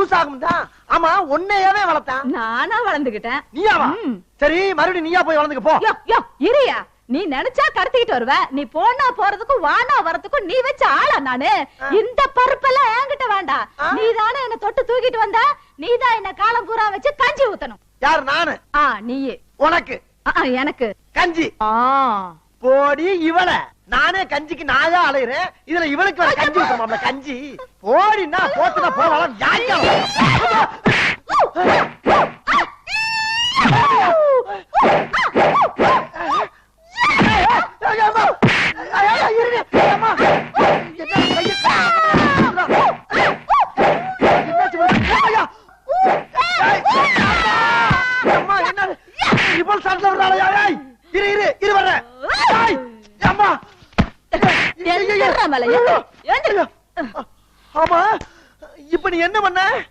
Use ஆகும் தான். ஆமா உன்னையவே வளர்த்தான். நானா வளர்ந்துகிட்டேன். நீயாவா? சரி மறுபடியும் நீயா போய் வளர்ந்துக்க போ. இரியா, நீ நினைச்சா கடத்திக்கிட்டு வருவ. நீ போனா போறதுக்கும் வானா வரதுக்கும் நீ வச்ச ஆளா நானு? இந்த பருப்பெல்லாம் என்கிட்ட வேண்டாம். நீதானே என்ன தொட்டு தூக்கிட்டு வந்த. நீதான் என்ன காலம் பூரா வச்சு கஞ்சி ஊத்தணும். யாரு? நானு. நீயே. உனக்கு? எனக்கு கஞ்சி. போடி இவள. நானே கஞ்சிக்கு நாயா அலையிறேன், இதுல இவளுக்கு வர கஞ்சி ஊத்தணும்ல. கஞ்சி போடினா போத்துனா போகலாம். ஆமா இப்ப நீ என்ன பண்ண?